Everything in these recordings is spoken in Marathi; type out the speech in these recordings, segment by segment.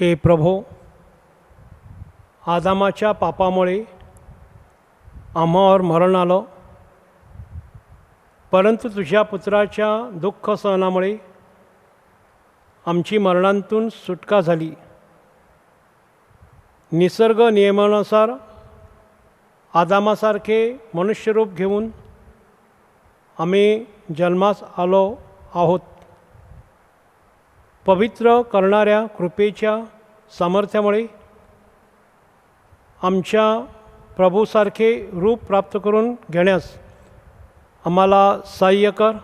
हे प्रभो, आदामाच्या पापामुळे आम्हावर मरण आलं, परंतु तुझ्या पुत्राच्या दुःख सहनामुळे आमची मरणांतून सुटका झाली. निसर्ग नियमानुसार आदामासारखे मनुष्यरूप घेऊन आम्ही जन्मास आलो आहोत. पवित्र करणाऱ्या कृपेच्या सामर्थ्यामुळे आमच्या प्रभूसारखे रूप प्राप्त करून घेण्यास आम्हाला सहाय्य कर.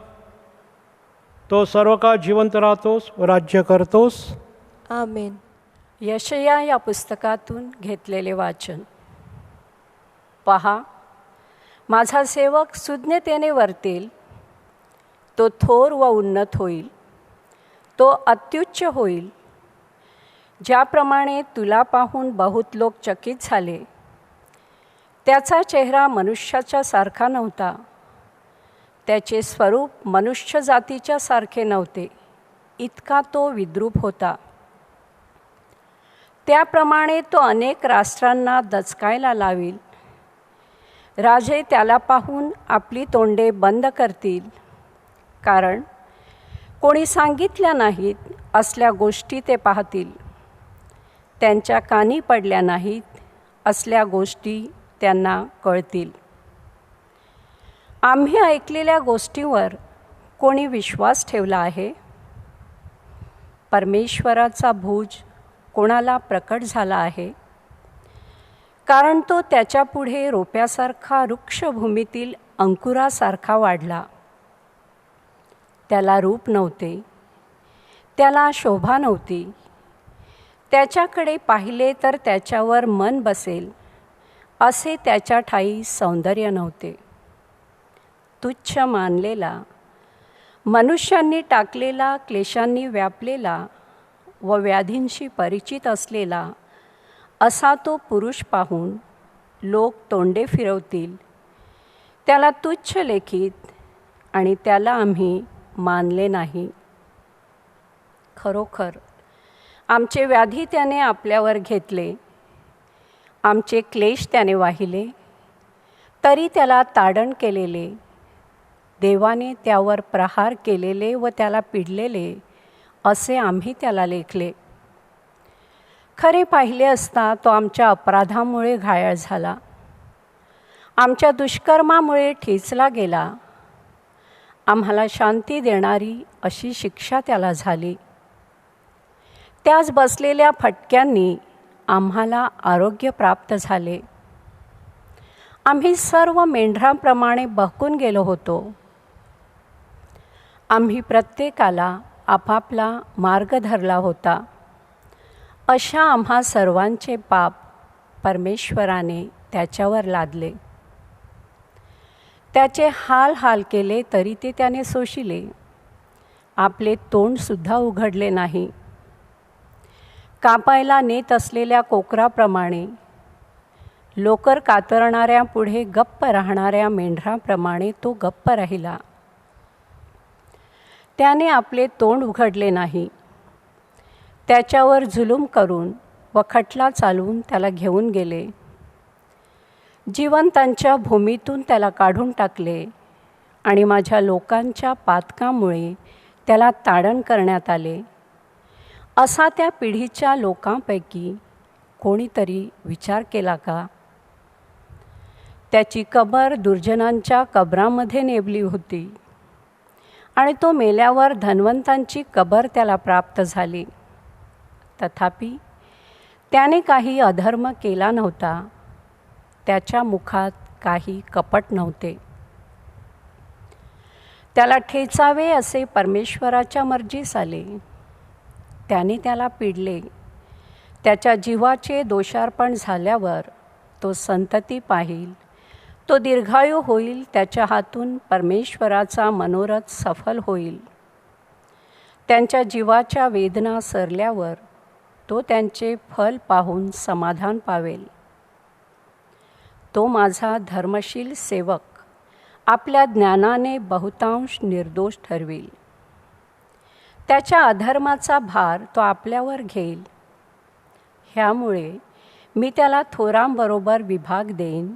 तो सर्व काळ जिवंत राहतोस व राज्य करतोस. आमेन. यशया या पुस्तकातून घेतलेले वाचन. पहा, माझा सेवक सुज्ञतेने वर्तेल, तो थोर व उन्नत होईल, तो अत्युच्च होईल. ज्याप्रमाणे तुला पाहून बहुत लोक चकित झाले, त्याचा चेहरा मनुष्याच्या सारखा नव्हता, त्याचे स्वरूप मनुष्य जातीच्या सारखे नव्हते, इतका तो विद्रूप होता. त्याप्रमाणे तो अनेक राष्ट्रांना दचकायला लावील. राजे त्याला पाहून आपली तोंडे बंद करतील, कारण कोणी सांगितल्या नाहीत असल्या गोष्टी ते पाहतील. त्यांच्या कानी पडल्या नाहीत असल्या गोष्टी त्यांना कळतील. आम्ही ऐकलेल्या गोष्टींवर कोणी विश्वास ठेवला आहे? परमेश्वराचा भुज कोणाला प्रकट झाला आहे? कारण तो त्याच्यापुढे रोप्यासारखा वृक्ष भूमीतील अंकुरासारखा वाढला. त्याला रूप नव्हते, त्याला शोभा नव्हती. त्याच्याकडे पाहिले तर त्याच्यावर मन बसेल असे त्याच्या ठायी सौंदर्य नव्हते. तुच्छ मानलेला, मनुष्यांनी टाकलेला, क्लेशांनी व्यापलेला व व्याधींशी परिचित असलेला असा तो पुरुष पाहून लोक तोंडे फिरवतील. त्याला तुच्छ लेखीत आणि त्याला आम्ही मानले नाही. खरोखर आमचे व्याधी त्याने आपल्यावर घेतले, आमचे क्लेश त्याने वाहिले. तरी त्याला ताडण केलेले, देवाने त्यावर प्रहार केलेले व त्याला पिडलेले असे आम्ही त्याला लेखले. खरे पाहिले असता तो आमच्या अपराधामुळे घायाळ झाला, आमच्या दुष्कर्मामुळे ठेचला गेला. आम्हाला शांती देणारी अशी शिक्षा त्याला झाली. त्याच बसलेल्या फटक्यांनी आम्हाला आरोग्य प्राप्त झाले. आम्ही सर्व मेंढरांप्रमाणे बहकून गेलो होतो. आम्ही प्रत्येकाला आपापला मार्ग धरला होता. अशा आम्हा सर्वांचे पाप परमेश्वराने त्याच्यावर लादले. त्याचे हाल केले तरी ते त्याने सोशिले. आपले तोंडसुद्धा उघडले नाही. कापायला नेत असलेल्या कोकराप्रमाणे, लोकर कातरणाऱ्या पुढे गप्प राहणाऱ्या मेंढराप्रमाणे तो गप्प राहिला. त्याने आपले तोंड उघडले नाही. त्याच्यावर जुलूम करून व खटला चालवून त्याला घेऊन गेले. जिवंतांच्या भूमीतून त्याला काढून टाकले आणि माझ्या लोकांच्या पातकामुळे त्याला ताडण करण्यात आले. असा त्या पिढीच्या लोकांपैकी कोणीतरी विचार केला का? त्याची कबर दुर्जनांच्या कबरामध्ये नेबली होती आणि तो मेल्यावर धनवंतांची कबर त्याला प्राप्त झाली. तथापि त्याने काही अधर्म केला नव्हता, त्याच्या मुखात काही कपट नव्हते. त्याला ठेचावे असे परमेश्वराच्या मर्जीस आले. त्याने त्याला पिडले. त्याच्या जीवाचे दोषार्पण झाल्यावर तो संतती पाहील, तो दीर्घायू होईल. त्याच्या हातून परमेश्वराचा मनोरथ सफल होईल. त्यांच्या जीवाच्या वेदना सरल्यावर तो त्यांचे फल पाहून समाधान पावेल. तो माझा धर्मशील सेवक आपल्या ज्ञानाने बहुतांश निर्दोष ठरवेल. त्याच्या अधर्माचा भार तो आपल्यावर घेईल. ह्यामुळे मी त्याला थोरांबरोबर विभाग देईन.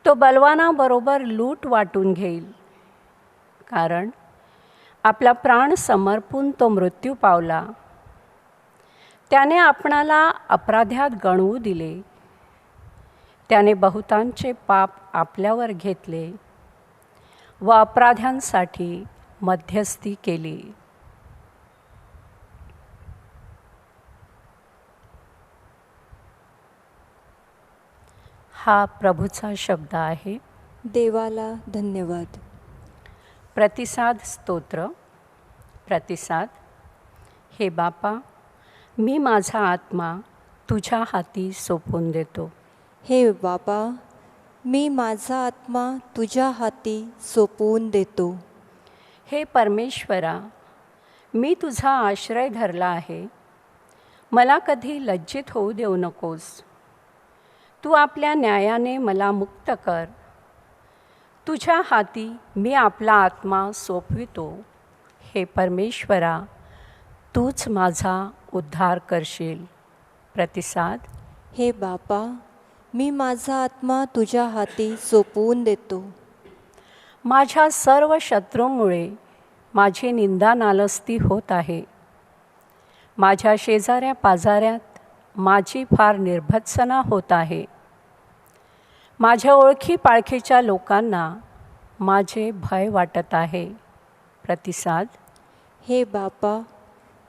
तो बलवानाबरोबर लूट वाटून घेईल. कारण आपला प्राण समर्पून तो मृत्यू पावला. त्याने आपणाला अपराध्यात गणवू दिले. त्याने बहुतांचे पाप आपल्यावर घेतले व अपराध्यांसाठी मध्यस्थी केली. हा प्रभूचा शब्द आहे. देवाला धन्यवाद. प्रतिसाद स्तोत्र. प्रतिसाद. हे बापा, मी माझा आत्मा तुझ्या हाती सोपवून देतो. हे बाबा, मी माझा आत्मा तुझ्या हाती सोपवून देतो. हे परमेश्वरा, मी तुझा आश्रय धरला आहे. मला कधी लज्जित होऊ देऊ नकोस. तू आपल्या न्यायाने मला मुक्त कर. तुझ्या हाती मी आपला आत्मा सोपवितो. हे परमेश्वरा, तूच माझा उद्धार करशील. प्रतिसाद. हे बापा, मी माझा आत्मा तुझ्या हाती सोपवून देतो. माझ्या सर्व शत्रूंमुळे माझी निंदा नालस्ती होत आहे. माझ्या शेजाऱ्या पाजाऱ्यात माझी फार निर्भत्सना होत आहे. माझ्या ओळखी पाळखीच्या लोकांना माझे भय वाटत आहे. प्रतिसाद. हे बापा,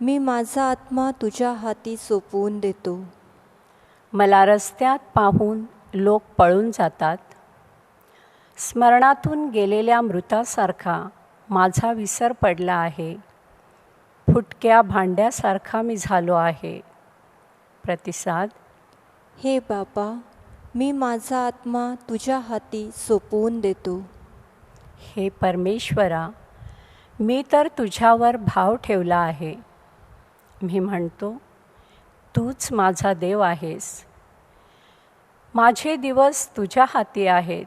मी माझा आत्मा तुझ्या हाती सोपवून देतो. मला रस्त्यात पाहून लोक पळून जातात. स्मरणातून गेलेल्या मृतासारखा माझा विसर पडला आहे. फुटक्या भांड्यासारखा मी झालो आहे. प्रतिसाद. हे बापा, मी माझा आत्मा तुझ्या हाती सोपवून देतो. हे परमेश्वरा, मी तर तुझ्यावर भाव ठेवला आहे. मी म्हणतो, तूच माझा देव आहेस. माझे दिवस तुझ्या हाती आहेत.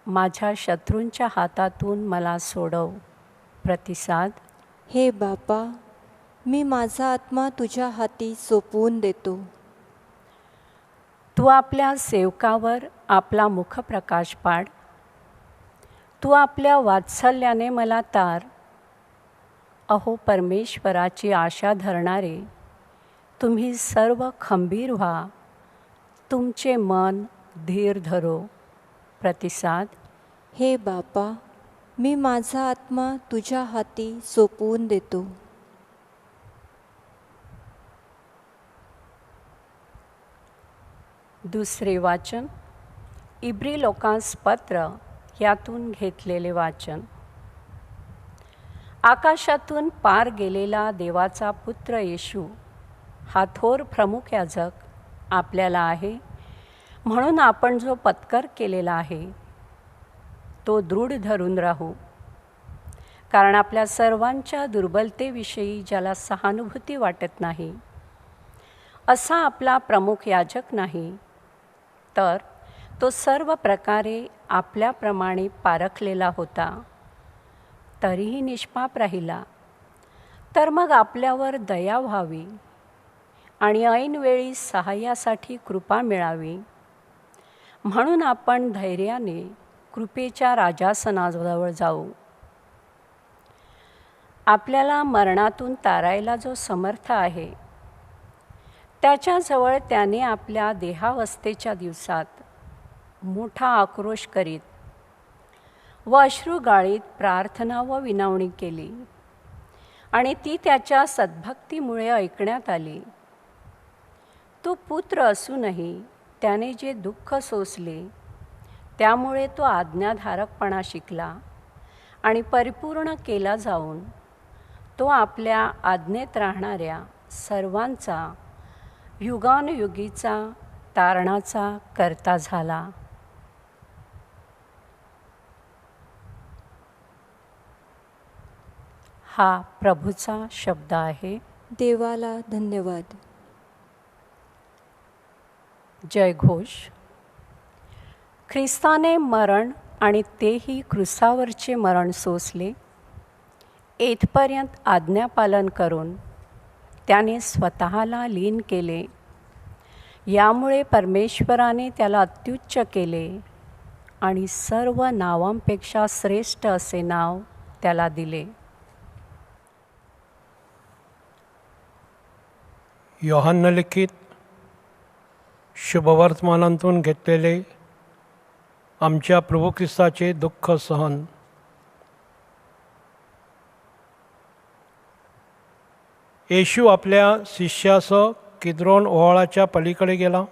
माझ्या शत्रूंच्या हातातून मला सोडव. प्रतिसाद. हे बापा, मी माझा आत्मा तुझ्या हाती सोपवून देतो. तू आपल्या सेवकावर आपला मुखप्रकाश पाड. तू आपल्या वात्सल्याने मला तार. अहो परमेश्वराची आशा धरणारे, तुम्ही सर्व खंबीर व्हा. तुमचे मन धीर धरो. प्रतिसाद. हे बापा, मी माझा आत्मा तुझ्या हाती सोपवून देतो. दुसरे वाचन. इब्री लोकांस पत्र यातून घेतलेले वाचन. आकाशातून पार गेलेला देवाचा पुत्र येशू हा थोर प्रमुख याजक आपल्याला आहे. म्हणून आपण जो पत्कर केलेला आहे तो दृढ धरून राहू. कारण आपल्या सर्वांच्या दुर्बलतेविषयी ज्याला सहानुभूती वाटत नाही असा आपला प्रमुख याजक नाही, तर तो सर्व प्रकारे आपल्याप्रमाणे पारखलेला होता, तरीही निष्पाप राहिला. तर मग आपल्यावर दया व्हावी आणि ऐनवेळी सहाय्यासाठी कृपा मिळावी. म्हणून आपण धैर्याने कृपेच्या राजासनाजवळ जाऊ. आपल्याला मरणातून तारायला जो समर्थ आहे, त्याच्याजवळ त्याने आपल्या देहावस्थेच्या दिवसात मोठा आक्रोश करीत व अश्रू गाळीत प्रार्थना व विनवणी केली आणि ती त्याच्या सद्भक्तीमुळे ऐकण्यात आली. तो पुत्र असूनही त्याने जे दुःख सोसले त्यामुळे तो आज्ञाधारकपणा शिकला आणि परिपूर्ण केला जाऊन तो आपल्या आज्ञेत राहणाऱ्या सर्वांचा युगानुयुगीचा तारणाचा कर्ता झाला. हा प्रभूचा शब्द आहे. देवाला धन्यवाद. जयघोष. ख्रिस्ताने मरण आणि तेही क्रुसावरचे मरण सोसले, येथपर्यंत आज्ञापालन करून त्याने स्वतःला लीन केले. यामुळे परमेश्वराने त्याला अत्युच्च केले आणि सर्व नावांपेक्षा श्रेष्ठ असे नाव त्याला दिले. योहान लिखित शुभवर्तमानांतून घेतलेले आमच्या प्रभू ख्रिस्ताचे दुःख सहन. येशू आपल्या शिष्यासह किद्रोन ओहळाच्या पलीकडे गेला.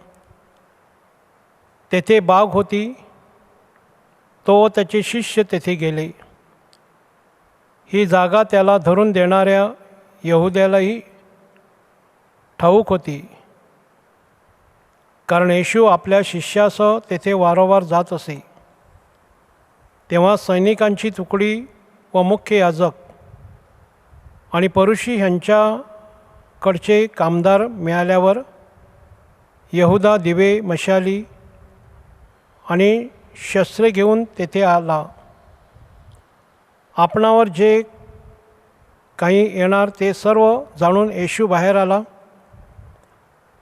तेथे बाग होती. तो व त्याचे शिष्य तेथे गेले. ही जागा त्याला धरून देणाऱ्या यहुद्यालाही ठाऊक होती, कारण येशू आपल्या शिष्यासह तेथे वारंवार जात असे. तेव्हा सैनिकांची तुकडी व मुख्य याजक आणि परुषी ह्यांच्याकडचे कामदार मिळाल्यावर यहुदा दिवे, मशाली आणि शस्त्रे घेऊन तेथे आला. आपणावर जे काही येणार ते सर्व जाणून येशू बाहेर आला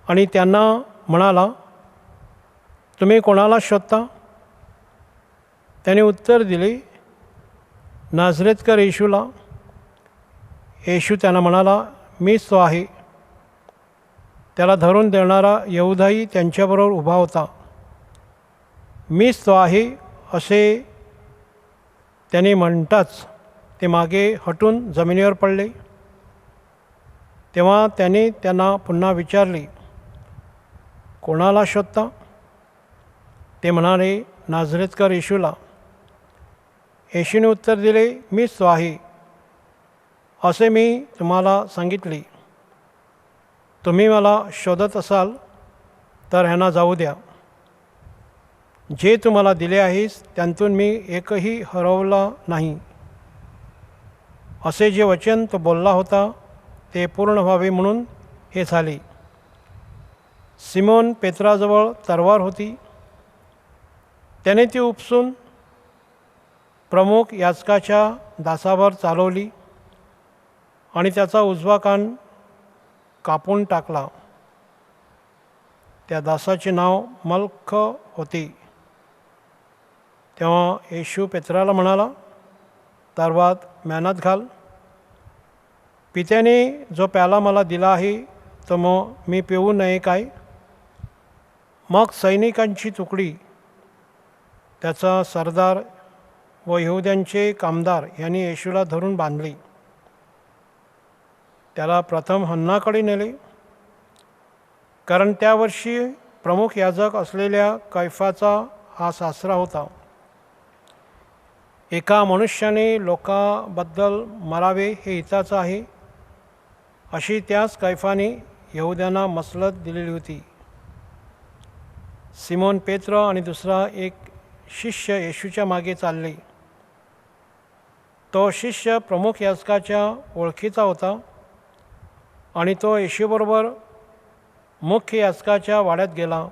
आणि त्यांना म्हणाला, तुम्ही कोणाला शोधता? त्याने उत्तर दिले, नाझरेतकर येशूला. येशू त्यांना म्हणाला, मीच तो आहे. त्याला धरून देणारा यहुदाही त्यांच्याबरोबर उभा होता. मीच तो आहे असे त्याने म्हणताच ते मागे हटून जमिनीवर पडले. तेव्हा त्याने त्यांना पुन्हा विचारले, कोणाला शोधता? ते म्हणाले, नाझरेतकर येशूला. येशूने उत्तर दिले, मीच तो आहे असे मी तुम्हाला सांगितले. तुम्ही मला शोधत असाल तर ह्यांना जाऊ द्या. जे तुम्हाला दिले आहेस त्यांतून मी एकही हरवला नाही. असे जे वचन तो बोलला होता ते पूर्ण व्हावे म्हणून हे झाले. सिमोन पेत्राजवळ तलवार होती. त्याने ती उपसून प्रमुख याजकाच्या दासावर चालवली आणि त्याचा उजवा कान कापून टाकला. त्या दासाचे नाव मल्ख होते. तेव्हा येशू पेत्राला म्हणाला, तलवार म्यानात घाल. पित्याने जो प्याला मला दिला आहे तो मग मी पिऊ नये काय? मग सैनिकांची तुकडी, त्याचा सरदार व यहुद्यांचे कामदार यांनी येशूला धरून बांधले. त्याला प्रथम हन्नाकडे नेले, कारण त्या वर्षी प्रमुख याजक असलेल्या कैफाचा हा सासरा होता. एका मनुष्याने लोकांबद्दल मरावे हे हिताचं आहे अशी त्याच कैफाने यहुद्यांना मसलत दिलेली होती. सिमोन पेत्र आणि दुसरा एक शिष्य येशूच्या मागे चालले. तो शिष्य प्रमुख याजकाच्या ओळखीचा होता आणि तो येशूबरोबर मुख्य याजकाच्या वाड्यात गेला.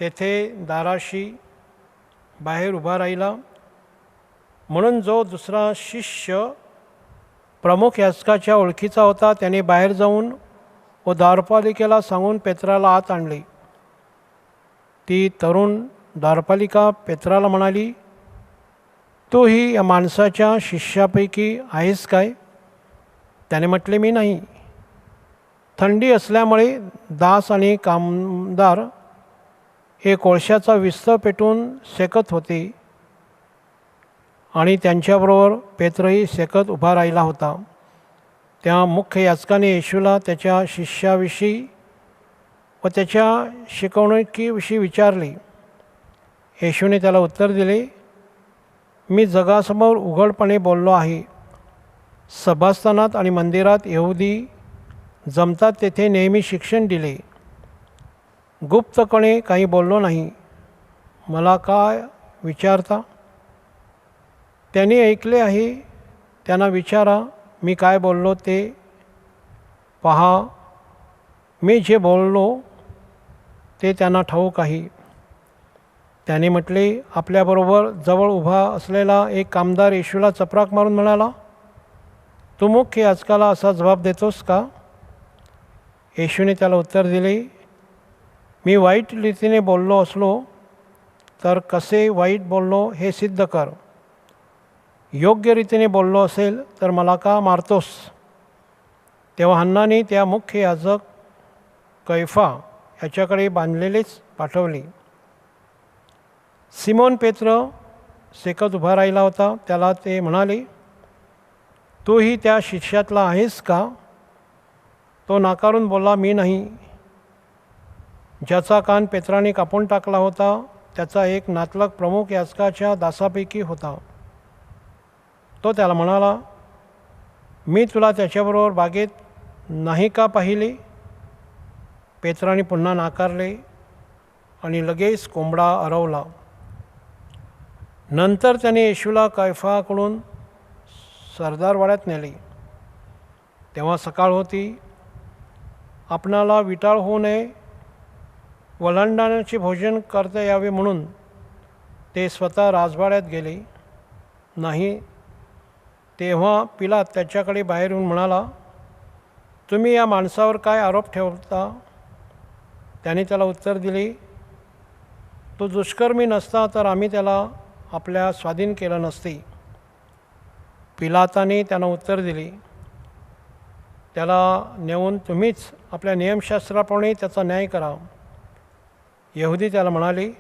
तेथे दाराशी बाहेर उभा राहिला. म्हणून जो दुसरा शिष्य प्रमुख याजकाच्या ओळखीचा होता त्याने बाहेर जाऊन व द्वारपालिकेला सांगून पेत्राला आत आणले. ती तरुण द्वारपालिका पेत्राला म्हणाली, तू ही या माणसाच्या शिष्यापैकी आहेस काय? त्याने म्हटले, मी नाही. थंडी असल्यामुळे दास आणि कामदार हे कोळशाचा विस्तव पेटून शेकत होते आणि त्यांच्याबरोबर पेत्रही शेकत उभा राहिला होता. त्या मुख्य याजकाने येशूला त्याच्या शिष्याविषयी व त्याच्या शिकवणुकीविषयी विचारले. येशूने त्याला उत्तर दिले, मी जगासमोर उघडपणे बोललो आहे. सभास्थानात आणि मंदिरात यहुदी जमतात तेथे नेहमी शिक्षण दिले. गुप्तपणे काही बोललो नाही. मला काय विचारता? त्यांनी ऐकले आहे, त्यांना विचारा मी काय बोललो ते. पहा, मी जे बोललो ते त्यांना ठाऊक आहे. त्याने म्हटले, आपल्याबरोबर जवळ उभा असलेला एक कामदार येशूला चपराक मारून म्हणाला, तू मुख्य याजकाला असा जबाब देतोस का? येशूने त्याला उत्तर दिले, मी वाईट रीतीने बोललो असलो तर कसे वाईट बोललो हे सिद्ध कर. योग्य रीतीने बोललो असेल तर मला का मारतोस? तेव्हा हन्नाने त्या मुख्य याजक कैफा याच्याकडे बांधलेलेच पाठवले. सिमोन पेत्र सेकत उभा राहिला होता. त्याला ते म्हणाले, तूही त्या शिष्यातला आहेस का? तो नाकारून बोलला, मी नाही. ज्याचा कान पेत्राने कापून टाकला होता त्याचा एक नातलग प्रमुख याजकाच्या दासापैकी होता. तो त्याला म्हणाला, मी तुला त्याच्याबरोबर बागेत नाही का पाहिले? पेत्राने पुन्हा नाकारले आणि लगेच कोंबडा अरवला. नंतर त्याने येशूला कैफाकडून सरदारवाड्यात नेले. तेव्हा सकाळ होती. आपणाला विटाळ होऊ नये, वल्हांडणाचे भोजन करता यावे म्हणून ते स्वतः राजवाड्यात गेले नाही. तेव्हा पिलात त्याच्याकडे बाहेर येऊन म्हणाला, तुम्ही या माणसावर काय आरोप ठेवता? त्याने त्याला उत्तर दिले, तो दुष्कर्मी नसता तर आम्ही त्याला आपल्या स्वाधीन केलं नसते. पिलाताने त्यांना उत्तर दिले, त्याला नेऊन तुम्हीच आपल्या नियमशास्त्राप्रमाणे त्याचा न्याय करा. यहुदी त्याला म्हणाले,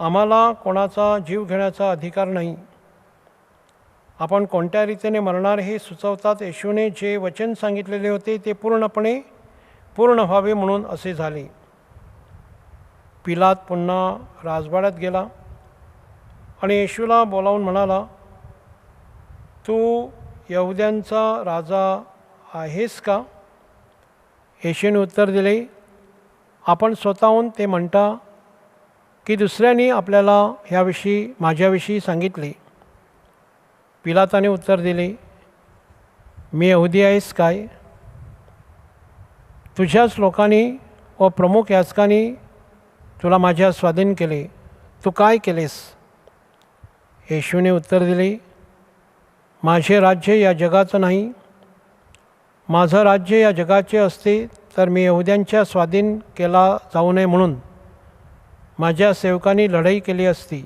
आम्हाला कोणाचा जीव घेण्याचा अधिकार नाही. आपण कोणत्या रीतीने मरणार हे सुचवतात. येशूने जे वचन सांगितलेले होते ते पूर्णपणे पूर्ण व्हावे म्हणून असे झाले. पिलात पुन्हा राजवाड्यात गेला आणि येशूला बोलावून म्हणाला, तू यहुद्यांचा राजा आहेस का? येशूने उत्तर दिले, आपण स्वतःहून ते म्हणता की दुसऱ्यांनी आपल्याला ह्याविषयी माझ्याविषयी सांगितले? पिलाताने उत्तर दिले, मी यहुदी आहेस काय? तुझ्याच लोकांनी व प्रमुख याजकांनी तुला माझ्या स्वाधीन केले. तू काय केलेस? येशूने उत्तर दिले, माझे राज्य या जगाचं नाही. माझं राज्य या जगाचे असते तर मी यहुद्यांच्या स्वाधीन केला जाऊ नये म्हणून माझ्या सेवकांनी लढाई केली असती.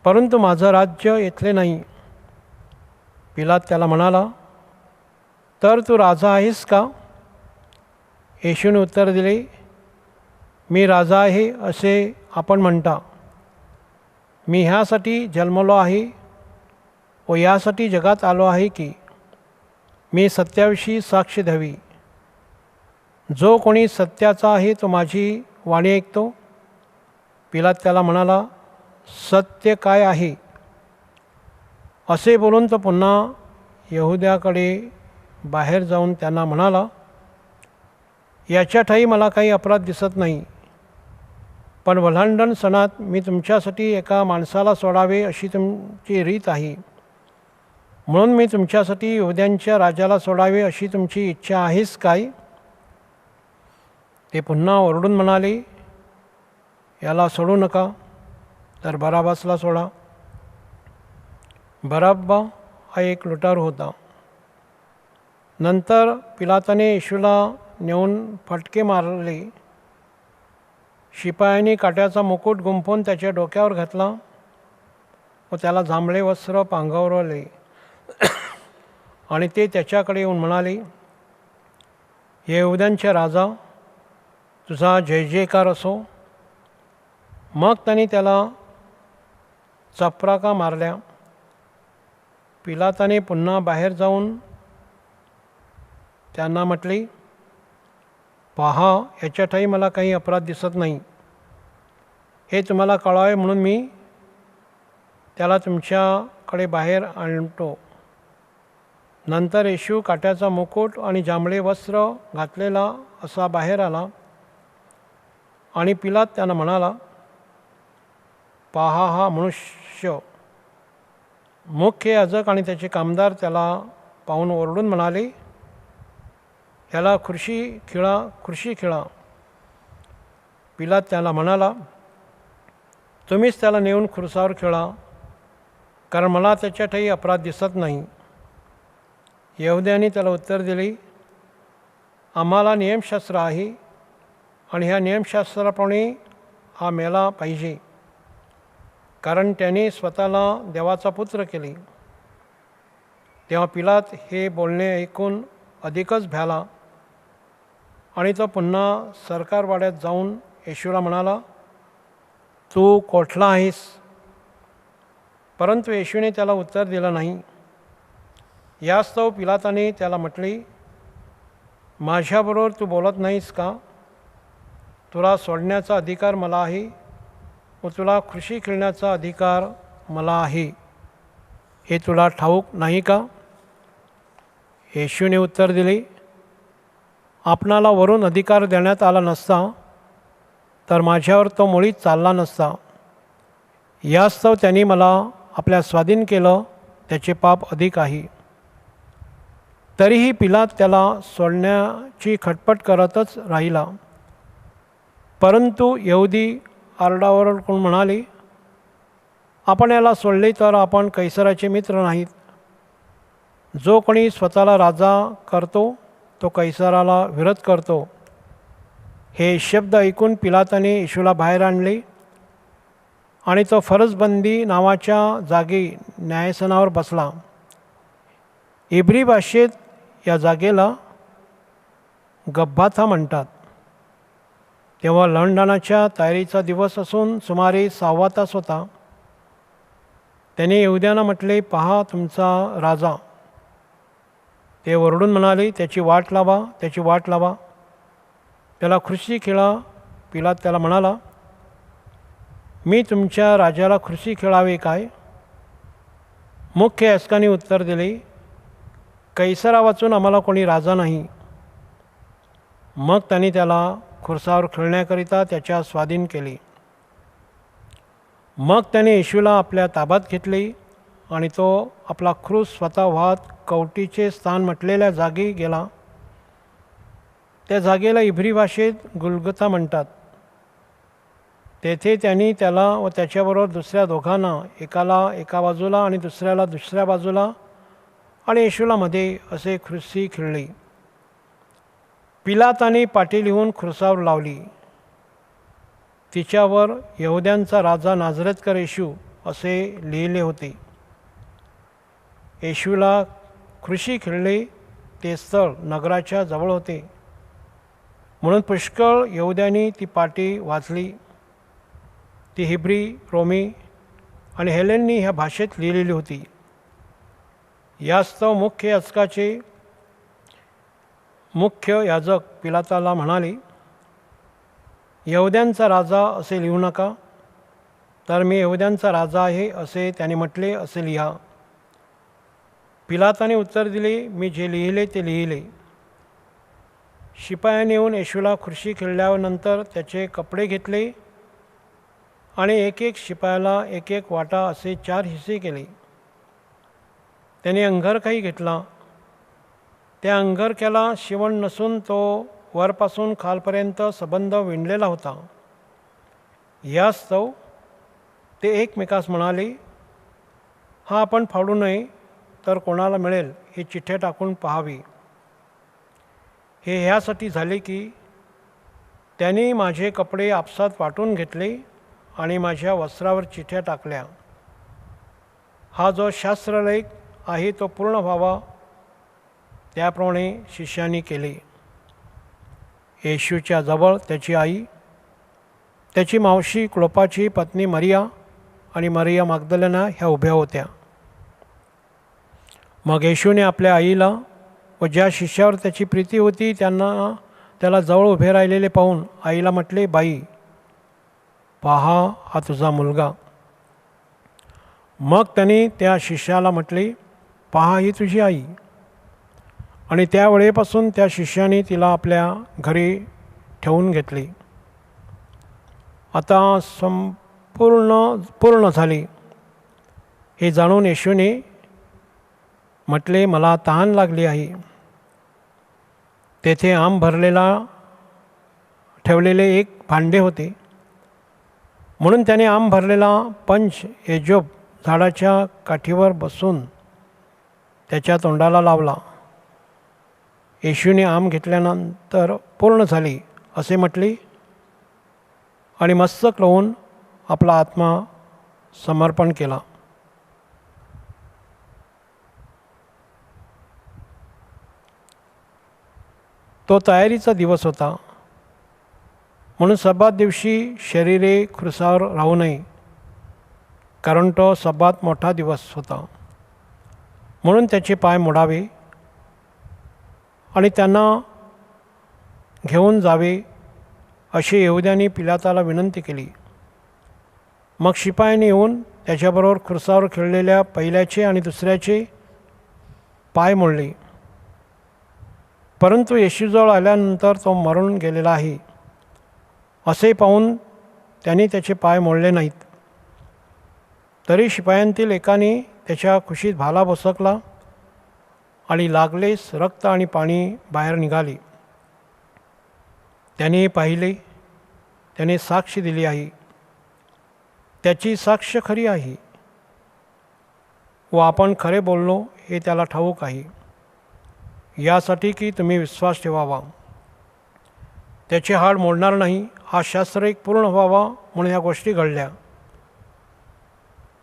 परंतु माझं राज्य इथले नाही. पिलात त्याला म्हणाला, तर तू राजा आहेस का? येशूने उत्तर दिले, मी राजा आहे असे आपण म्हणता. मी ह्यासाठी जन्मलो आहे व यासाठी जगात आलो आहे की मी सत्याविषयी साक्ष द्यावी. जो कोणी सत्याचा आहे तो माझी वाणी ऐकतो. पिलात त्याला म्हणाला, सत्य काय आहे? असे बोलून तो पुन्हा यहुद्याकडे बाहेर जाऊन त्यांना म्हणाला, याच्या ठायी मला काही अपराध दिसत नाही. पण वल्हांडण सणात मी तुमच्यासाठी एका माणसाला सोडावे अशी तुमची रीत आहे. म्हणून मी तुमच्यासाठी यहुद्यांच्या राजाला सोडावे अशी तुमची इच्छा आहेच काय? ते पुन्हा ओरडून म्हणाले, याला सोडू नका, तर बराबासला सोडा. बराब्बा हा एक लुटारू होता. नंतर पिलाताने येशूला नेऊन फटके मारले. शिपायांनी काट्याचा मुकुट गुंफून त्याच्या डोक्यावर घातला व त्याला जांभळे वस्त्र पांघरवले आणि ते त्याच्याकडे येऊन म्हणाले, यहुद्यांचे राजा, तुझा जय जयकार असो. मग त्यांनी त्याला चपराका मारल्या. पिलाताने पुन्हा बाहेर जाऊन त्यांना म्हटले, पहा, याच्या ठायी मला काही अपराध दिसत नाही. हे तुम्हाला कळावे म्हणून मी त्याला तुमच्याकडे बाहेर आणतो. नंतर येशू काट्याचा मुकुट आणि जांभळे वस्त्र घातलेला असा बाहेर आला आणि पिलात त्यांना म्हणाला, पहा हा मनुष्य. मुख्य याजक आणि त्याचे कामदार त्याला पाहून ओरडून म्हणाले, ह्याला खुर्शी खिळा. पिलात त्याला म्हणाला, तुम्हीच त्याला नेऊन खुर्सावर खिळा, कारण मला त्याच्या ठायी अपराध दिसत नाही. यहुद्यांनी त्याला उत्तर दिले, आम्हाला नियमशास्त्र आहे आणि ह्या नियमशास्त्राप्रमाणे हा मेला पाहिजे, कारण त्याने स्वतःला देवाचा पुत्र केले. तेव्हा पिलात हे बोलणे ऐकून अधिकच भ्याला आणि तो पुन्हा सरकारवाड्यात जाऊन येशूला म्हणाला, तू कोठला आहेस? परंतु येशूने त्याला उत्तर दिलं नाही. यास्तव पिलाताने त्याला म्हटले, माझ्याबरोबर तू बोलत नाहीस का? तुला सोडण्याचा अधिकार मला आहे व तुला खुशी खेळण्याचा अधिकार मला आहे, हे तुला ठाऊक नाही का? येशूने उत्तर दिले, आपणाला वरून अधिकार देण्यात आला नसता तर माझ्यावर तो मुळीच चालला नसता. यास्तव त्यांनी मला आपल्या स्वाधीन केलं, त्याचे पाप अधिक आहे. तरीही पिलात त्याला सोडण्याची खटपट करतच राहिला. परंतु यहुदी आरडाओरड करून म्हणाले, आपण याला सोडले तर आपण कैसराचे मित्र नाहीत. जो कोणी स्वतःला राजा करतो तो कैसराला विरोध करतो. हे शब्द ऐकून पिलाताने येशूला बाहेर आणले आणि तो फरसबंदी नावाच्या जागी न्यायासनावर बसला. इब्री भाषेत या जागेला गब्बाथा म्हणतात. तेव्हा लंडानाच्या तयारीचा दिवस असून सुमारे 6 तास होता. त्याने यहुद्यांना म्हटले, पहा तुमचा राजा. ते ओरडून म्हणाले, त्याची वाट लावा, त्याची वाट लावा, त्याला खुर्ची खेळा. पिलात त्याला म्हणाला, मी तुमच्या राजाला खुर्ची खेळावे काय? मुख्य याजकाने उत्तर दिले, कैसरा वाचून आम्हाला कोणी राजा नाही. मग त्यांनी त्याला खुर्सावर खेळण्याकरिता त्याच्या स्वाधीन केले. मग त्याने येशूला आपल्या ताब्यात घेतले आणि तो आपला क्रूस स्वतः वाहत कवटीचे स्थान म्हटलेल्या जागी गेला. त्या जागेला इब्री भाषेत गुलगुथा म्हणतात. तेथे त्यांनी त्याला व त्याच्याबरोबर दुसऱ्या दोघांना, एकाला एका बाजूला आणि दुसऱ्याला दुसऱ्या बाजूला आणि येशूला मध्ये असे खुर्ची खेळली. पिलाताने पाटी लिहून खुर्सावर लावली. तिच्यावर यहुद्यांचा राजा नाझरेतकर येशू असे लिहिले होते. येशूला खुर्ची खेळले ते स्थळ नगराच्या जवळ होते, म्हणून पुष्कळ यहुद्यांनी ती पाटी वाचली. ती हिब्री, रोमी आणि हेलेननी ह्या भाषेत लिहिलेली होती. यास्तव मुख्य याजक पिलाताला म्हणाले, यहुद्यांचा राजा असे लिहू नका. तर मी यहुद्यांचा राजा आहे असे त्याने म्हटले असे लिहा. पिलाताने उत्तर दिले, मी जे लिहिले ते लिहिले. शिपायाने येऊन येशूला खुर्ची खेळल्यानंतर त्याचे कपडे घेतले आणि एक एक शिपायाला एक एक वाटा असे 4 हिस्से केले. त्याने अंगरखाही घेतला. त्या अंगरख्याला शिवण नसून तो वरपासून खालपर्यंत सबंध विणलेला होता. यास्तव ते एकमेकास म्हणाले, हा आपण फाडू नये तर कोणाला मिळेल हे चिठ्ठ्या टाकून पाहावी. हे ह्यासाठी झाले की त्यांनी माझे कपडे आपसात वाटून घेतले आणि माझ्या वस्त्रावर चिठ्ठ्या टाकल्या. हा जो शास्त्रलेख आहे तो पूर्ण व्हावा, त्याप्रमाणे शिष्यांनी केले. येशूच्या जवळ त्याची आई, त्याची मावशी क्लोपाची पत्नी मरिया आणि मरिया मग्दलेना ह्या उभ्या होत्या. मग येशूने आपल्या आईला व ज्या शिष्यावर त्याची प्रीती होती त्याला जवळ उभे राहिलेले पाहून आईला म्हटले, बाई, पहा हा तुझा मुलगा. मग त्याने त्या शिष्याला म्हटले, पहा ही तुझी आई. आणि त्यावेळेपासून त्या शिष्याने तिला आपल्या घरी ठेवून घेतली. आता पूर्ण झाली हे जाणून येशूने म्हटले, मला तहान लागली आहे. तेथे ठेवलेले एक भांडे होते, म्हणून त्याने भरलेला पंच एजोब झाडाच्या काठीवर बसून त्याच्या तोंडाला लावला. येशूने आम घेतल्यानंतर पूर्ण झाली असे म्हटले आणि मस्तक लावून आपला आत्मा समर्पण केला. तो तयारीचा दिवस होता, म्हणून सब्बात दिवशी शरीरे क्रूसावर राहू नये, कारण तो सब्बात मोठा दिवस होता. म्हणून त्याचे पाय मोडावे आणि त्यांना घेऊन जावे अशी यहुद्यांनी पिलाताला विनंती केली. मग शिपायाने येऊन त्याच्याबरोबर क्रूसावर खेळलेल्या पहिल्याचे आणि दुसऱ्याचे पाय मोडले. परंतु येशूजवळ आल्यानंतर तो मरून गेलेला आहे असे पाहून त्यांनी त्याचे पाय मोडले नाहीत. तरी शिपायांतील एकाने त्याच्या कुशीत भाला बसकला आणि लागलेच रक्त आणि पाणी बाहेर निघाले. त्याने पाहिले, त्याने साक्ष दिली आहे, त्याची साक्ष खरी आहे व आपण खरे बोललो हे त्याला ठाऊक आहे, यासाठी की तुम्ही विश्वास ठेवावा. त्याचे हाड मोडणार नाही हा शास्त्र एक पूर्ण व्हावा म्हणून या गोष्टी घडल्या.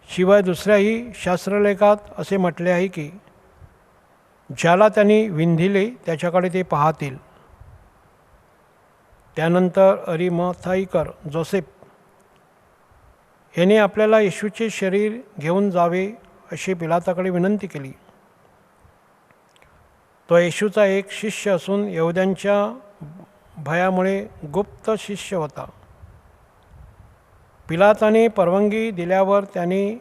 शिवाय दुसऱ्याही शास्त्रलेखात असे म्हटले आहे की ज्याला त्यांनी विंधिले त्याच्याकडे ते पाहतील. त्यानंतर अरिमथाईकर जोसेफ याने आपल्याला येशूचे शरीर घेऊन जावे अशी पिलाताकडे विनंती केली. तो येशूचा एक शिष्य असून यहुद्यांच्या भयामुळे गुप्त शिष्य होता. पिलाताने परवानगी दिल्यावर त्याने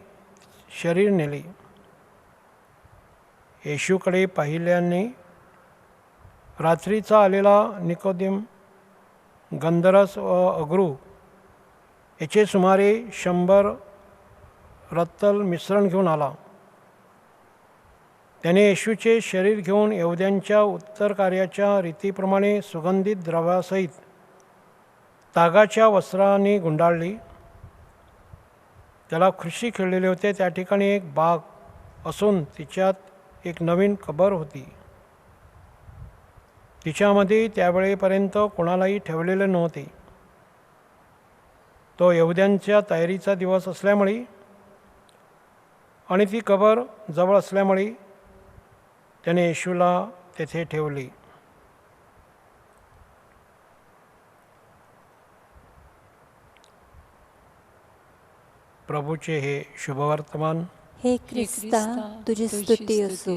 शरीर नेले. येशूकडे पाहिल्याने रात्रीचा आलेला निकोदेम, गंधरस व अगरू याचे सुमारे 100 रत्तल मिश्रण घेऊन आला. त्याने येशूचे शरीर घेऊन यहुद्यांच्या उत्तर कार्याच्या रीतीप्रमाणे सुगंधित द्रव्यासहित तागाच्या वस्त्राने गुंडाळली. त्याला खुर्शी खेळलेले होते. त्या ठिकाणी एक बाग असून तिच्यात एक नवीन कबर होती. तिच्यामध्ये त्यावेळेपर्यंत कोणालाही ठेवलेले नव्हते. तो यहुद्यांच्या तयारीचा दिवस असल्यामुळे आणि ती कबर जवळ असल्यामुळे त्याने येशूला तेथे ठेवले. प्रभूचे हे शुभवर्तमान. हे ख्रिस्ता तुझी स्तुती असो.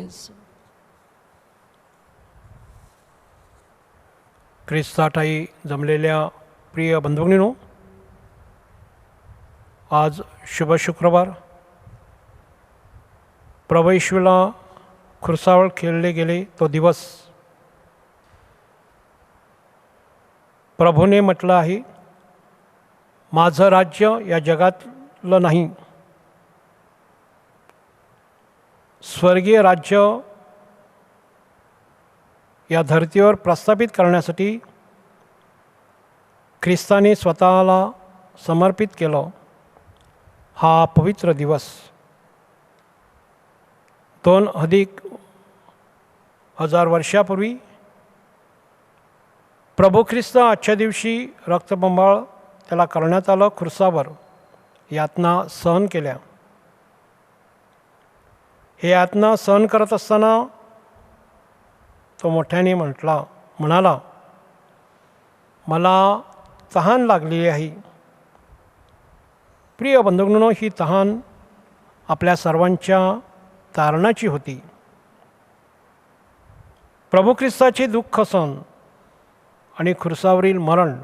ख्रिस्ताठाई जमलेल्या प्रिय बंधुभगिनींनो, आज शुभ शुक्रवार. प्रभू येशूला खुर्सावर खेळले गेले तो दिवस. प्रभूने म्हटलं आहे, माझं राज्य या जगातलं नाही, स्वर्गीय राज्य या धर्तीवर प्रस्थापित करण्यासाठी ख्रिस्ताने स्वतःला समर्पित केलं. हा पवित्र दिवस 2,000 वर्षापूर्वी प्रभू ख्रिस्त आजच्या दिवशी रक्तबंबाळ त्याला करण्यात आलं. खुर्सावर यातना सहन केल्या. हे यातना सहन करत असताना तो मोठ्याने म्हणाला, मला तहान लागलेली आहे. प्रिय बंधूंनो, ही तहान आपल्या सर्वांच्या तारणाची होती. प्रभू ख्रिस्ताचे दुःख सहन आणि खुर्सावरील मरण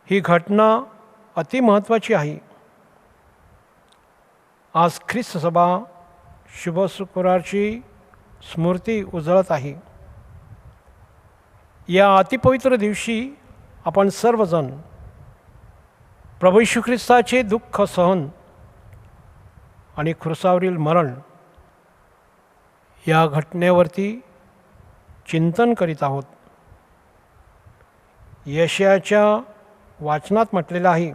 ही घटना अतिमहत्त्वाची आहे. आज ख्रिस्त सभा शुभ शुक्रवारची स्मृती उजळत आहे. या अतिपवित्र दिवशी आपण सर्वजण प्रभू येशू ख्रिस्ताचे दुःख सहन आणि खुर्सावरील मरण या घटनेवरती चिंतन करीत आहोत. यशायाच्या वाचनात म्हटलेलं आहे,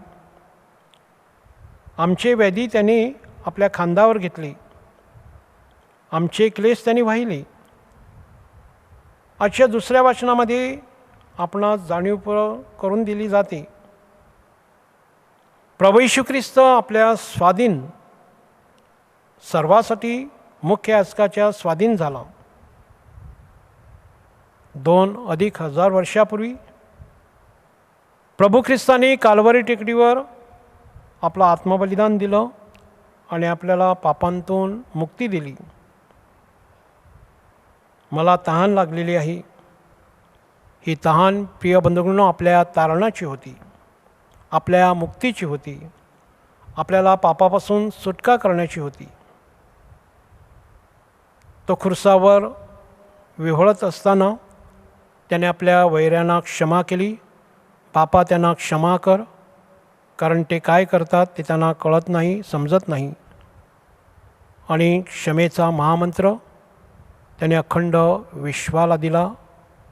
आमचे व्याधी त्याने आपल्या खांद्यावर घेतले, आमचे क्लेश त्यांनी वाहिले. आजच्या दुसऱ्या वाचनामध्ये आपणास जाणीव करून दिली जाते, प्रभू येशू ख्रिस्त आपल्या स्वाधीन सर्वासाठी मुख्य याजकाच्या स्वाधीन झाला. 2,000 वर्षापूर्वी प्रभू ख्रिस्ताने काल्वरी टेकडीवर आपलं आत्मबलिदान दिलं आणि आपल्याला पापांतून मुक्ती दिली. मला तहान लागलेली आहे. ही तहान प्रिय बंधूंनो आपल्या तारणाची होती, आपल्या मुक्तीची होती, आपल्याला पापापासून सुटका करण्याची होती. तो खुर्सावर विव्हळत असताना त्याने आपल्या वैऱ्यांना क्षमा केली. पापा त्यांना क्षमा कर, कारण ते काय करतात ते त्यांना कळत नाही, समजत नाही. आणि क्षमेचा महामंत्र त्याने अखंड विश्वाला दिला,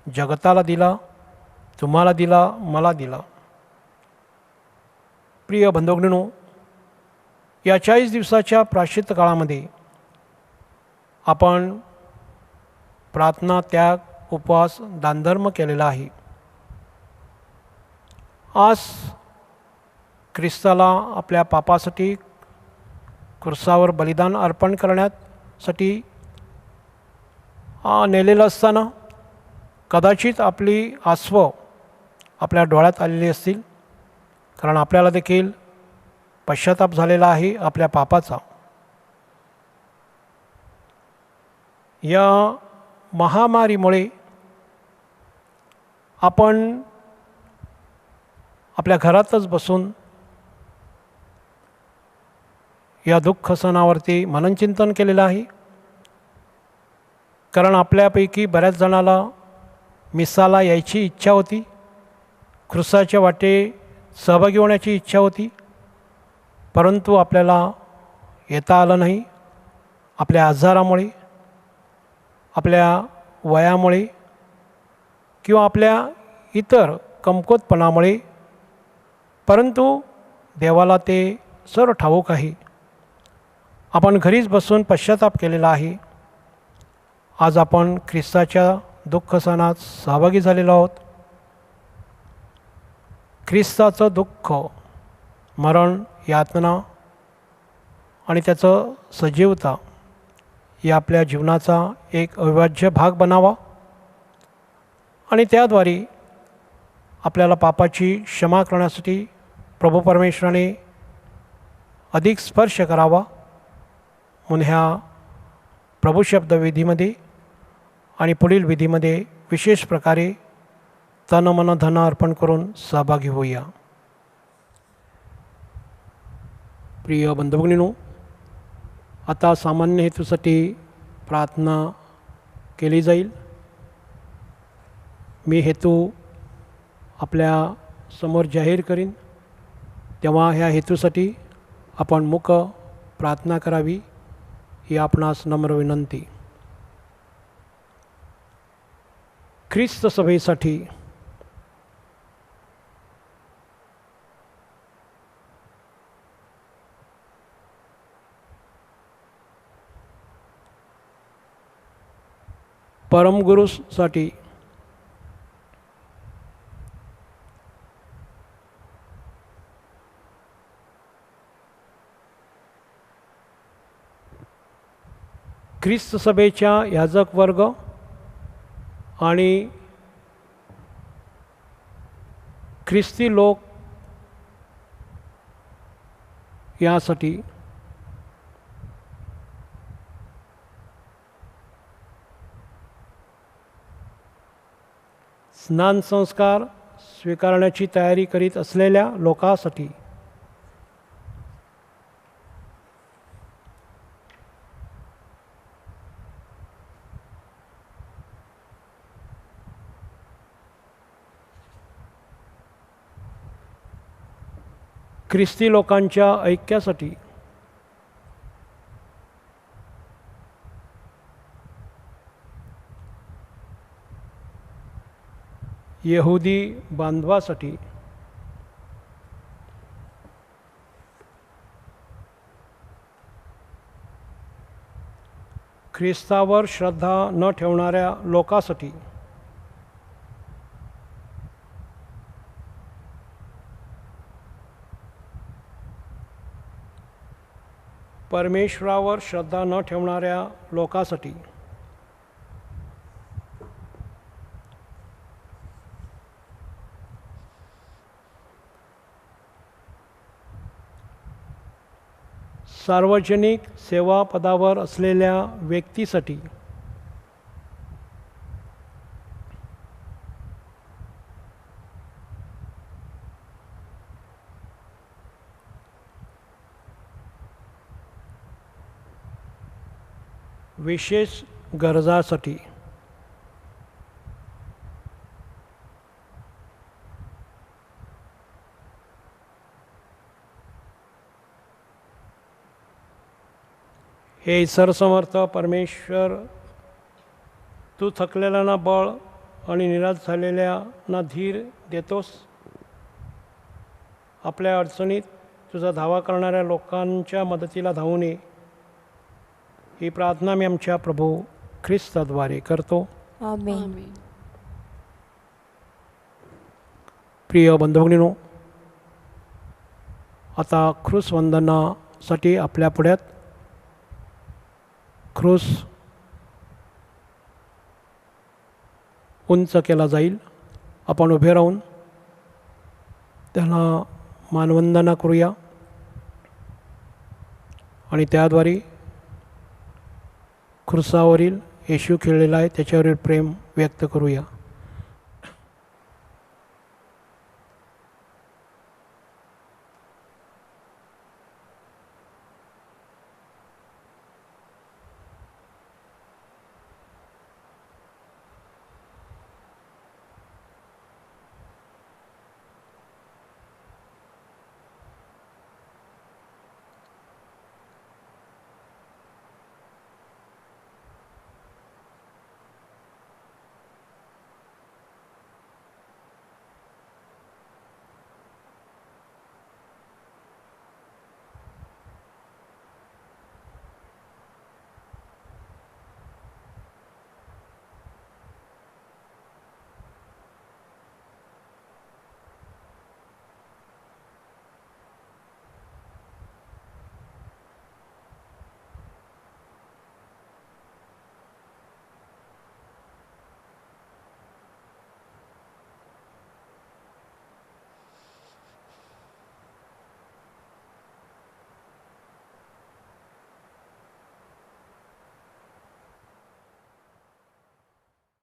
जगताला दिला, तुम्हाला दिला, मला दिला. प्रिय बंधूंनो, या 40 दिवसाच्या प्रायश्चित्त काळामध्ये आपण प्रार्थना, त्याग, उपवास, दानधर्म केलेला आहे. आज ख्रिस्ताला आपल्या पापासाठी क्रुसावर बलिदान अर्पण करण्यासाठी नेलेलं असताना कदाचित आपली आसवं आपल्या डोळ्यात आलेली असतील, कारण आपल्याला देखील पश्चाताप झालेला आहे आपल्या पापाचा. या महामारीमुळे आपण आपल्या घरातच बसून या दुःख सणावरती मननचिंतन केलेलं आहे, कारण आपल्यापैकी बऱ्याच जणाला मिसाला यायची इच्छा होती, ख्रिस्ताच्या वाटे सहभागी होण्याची इच्छा होती, परंतु आपल्याला येता आलं नाही. आपल्या आजारामुळे, आपल्या वयामुळे किंवा आपल्या इतर कमकुवतपणामुळे. परंतु देवाला ते सर्व ठाऊक आहे. आपण घरीच बसून पश्चाताप केलेला आहे. आज आपण ख्रिस्ताच्या दुःख सणात सहभागी झालेलो आहोत. ख्रिस्ताचं दुःख, मरण, यातना आणि त्याचं सजीवता या आपल्या जीवनाचा एक अविभाज्य भाग बनावा आणि त्याद्वारे आपल्याला पापाची क्षमा करण्यासाठी प्रभू परमेश्वराने अधिक स्पर्श करावा. म्हणून ह्या प्रभुशब्द विधीमध्ये आणि पुढील विधीमध्ये विशेष प्रकारे तन मन धन अर्पण करून सहभागी होऊया. प्रिय बंधुभगिनींनो, आता सामान्य हेतूसाठी प्रार्थना केली जाईल. मी हेतू आपल्या समोर जाहीर करीन, तेव्हा ह्या हेतूसाठी आपण मुक प्रार्थना करावी ही आपणास नम्र विनंती. ख्रिस्त सभेसाठी परमगुरूसाठी ख्रिस्त सभेच्या याजक वर्ग आणि ख्रिस्ती लोक यासाठी स्नान संस्कार स्वीकारण्याची तयारी करीत असलेल्या लोकांसाठी ख्रिस्ती लोकांच्या ऐक्यासाठी यहुदी बांधवासाठी ख्रिस्तावर श्रद्धा न ठेवणाऱ्या लोकांसाठी परमेश्वरावर श्रद्धा न ठेवणाऱ्या लोकांसाठी सार्वजनिक सेवा पदावर असलेल्या व्यक्तीसाठी विशेष गरजासाठी हे सर्वसमर्थ परमेश्वर, तू थकलेल्यांना बळ आणि निराश झालेल्यांना धीर देतोस. आपल्या अडचणीत तुझा धावा करणाऱ्या लोकांच्या मदतीला धावून ये. ही प्रार्थना मी आमच्या प्रभू ख्रिस्ताद्वारे करतो. आमेन. प्रिय बंधुभगिनींनो, आता क्रूस वंदनासाठी आपल्या पुढ्यात क्रूस उंच केला जाईल. आपण उभे राहून त्याला मानवंदना करूया आणि त्याद्वारे क्रूसावरील येशू खेळलेला आहे त्याच्यावरील प्रेम व्यक्त करूया.